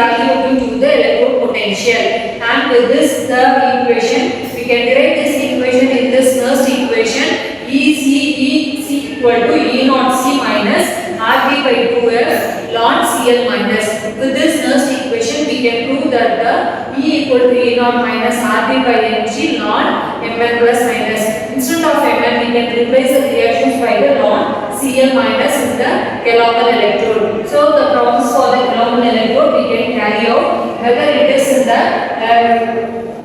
value due to the electrode potential. And with this the equation, we can derive this equation in this Nernst equation. EC equal to E naught C minus RB by 2F ln Cl minus. With this Nernst equation, we can prove that the E equal to E naught minus RB by Mg ln Mn plus minus. Instead of Mn, we can replace the reactions by the ln Cl minus in the Calomel electrode. So the process for the Calomel electrode we can carry out, whether it is in the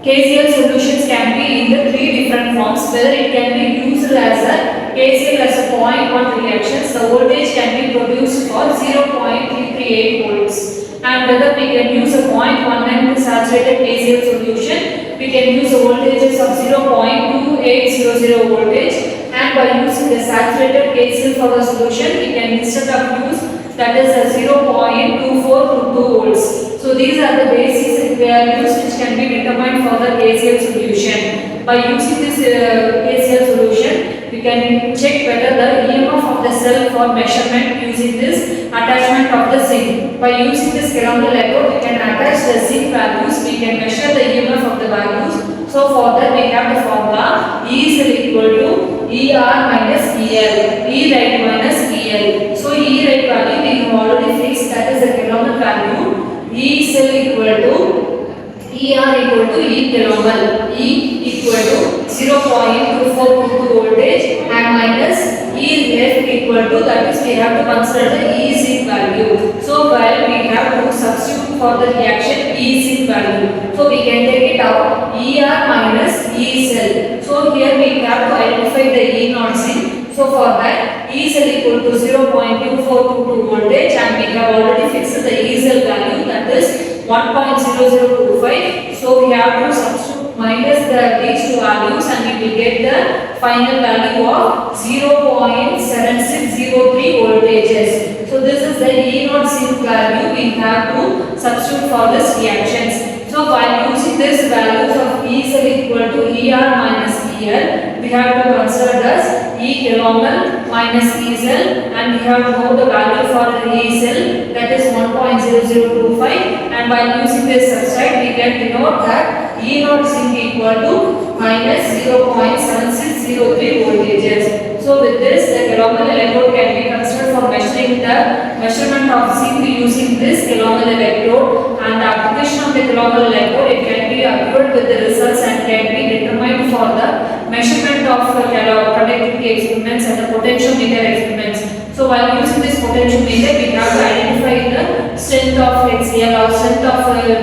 KCl solutions can be in the three different forms, whether it can be used as a KCl as a 0.1 reactions, the voltage can be produced for 0.338 volts. And whether we can use a 0.19 saturated KCl solution, we can use the voltages of 0.2800 voltage, and by using the saturated KCl for the solution, we can instead of use that is a 0.2422 volts. So these are the basics values which can be determined for the KCl solution. By using this KCl solution, we can check whether the EMF of the cell for measurement using this attachment of the zinc. By using this Calomel electrode, we can attach the zinc values, we can measure the EMF of the values. So for that we have the formula E is equal to ER minus EL, E right minus EL. So E right value we have already fixed, that is the Calomel value. E is equal to ER equal to E Calomel, E equal to 0.2422 voltage and minus E left equal to, that is we have to consider the E zinc value. So while we have to substitute for the reaction E zinc value, so we can take it out ER minus E cell. So here we have to identify the E naught zinc. So for that E cell equal to 0.2422 voltage, and we have already fixed the E cell value, that is 1.0025. So we have to substitute minus these two values, and we will get the final value of 0.7603 voltages. So this is the E naught zinc value we have to substitute for this reactions. So while using this values of E cell equal to ER minus EL, we have to consider as E Calomel minus E cell, and we have to know the value for the E cell, that is 1.0025, and by using this substrate we can denote that E naught zinc equal to minus 0.7603 voltages. So with this the Calomel electrode can be considered for measuring the measurement of zinc using this Calomel electrode, and the application of the Calomel electrode, it can be accurate with the results and can be determined for the measurement of conductivity experiments and the potentiometer experiments. So while using this potentiometer, we have to identify the strength of HCl or strength of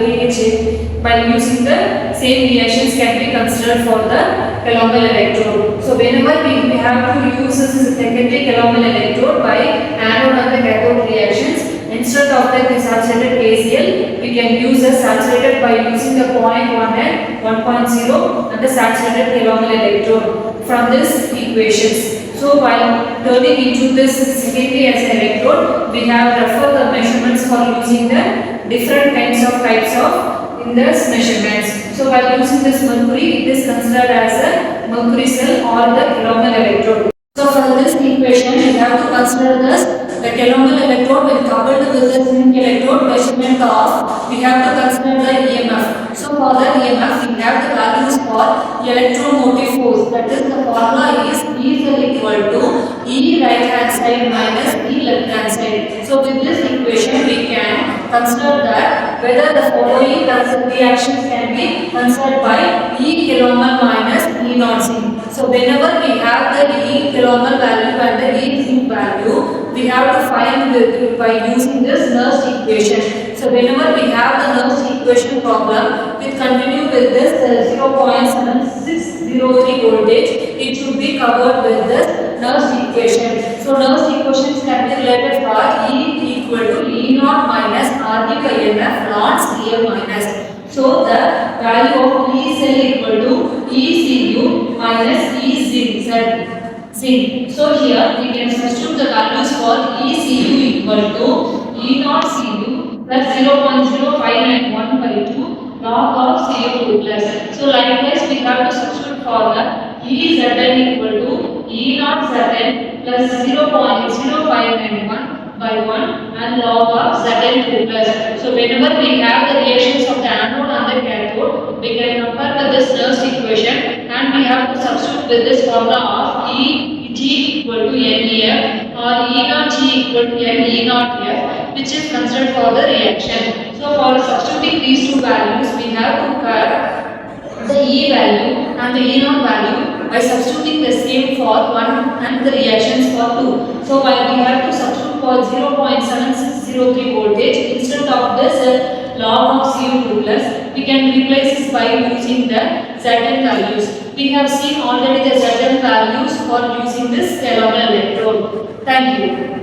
pH. By using the same reactions can be considered for the Calomel electrode. So whenever we have to use this secondary Calomel electrode by anode and the cathode reactions, instead of the saturated KCl, we can use a saturated by using the 0.1 and 1.0 and the saturated Calomel electrode from this equations. So while turning into this secondary as an electrode, we have referred the measurements for using the different types of in this measurements. So while using this mercury, it is considered as a mercury cell or the Calomel electrode. So from this equation, we have to consider this the Calomel electrode when coupled with the zinc electrode measurement of, we have to consider the EMF. So for that EMF, we have the values for electromotive force, that is the formula is E is equal to E right hand side minus E left hand side. So with this equation, we can consider that whether the following reactions can be considered by E Calomel minus E naught zinc. So whenever we have the E Calomel value and the E zinc value, we have to find by using this Nernst equation. So whenever we have the Nernst equation problem, we continue with this 0.7603 voltage, it should be covered with this Nernst equation. So Nernst equations can be related for E equal to E naught minus RD by NF ln Cl minus. So the value of E cell equal to ECU minus E zinc. So here we can substitute the values for ECU equal to E naught Cu plus 0.0591 by 2 log of CO2 plus. So likewise we have to substitute for the EZN equal to E naught Zn plus 0.0591 by 1 and log of Zn2 plus. So whenever we have the reactions of the anode and the cathode, we can compare with this Nernst equation and we have to substitute with this formula of E G equal to NEF or E naught G equal to N E naught F, which is considered for the reaction. So for substituting these two values, we have to cut the E value and the E naught value by substituting the same for 1 and the reactions for 2. So while we have to substitute for 0.7603 voltage instead of this log of CO2 plus, we can replace this by using the Zn values. We have seen already the Zn values for using this Calome electrode. Thank you.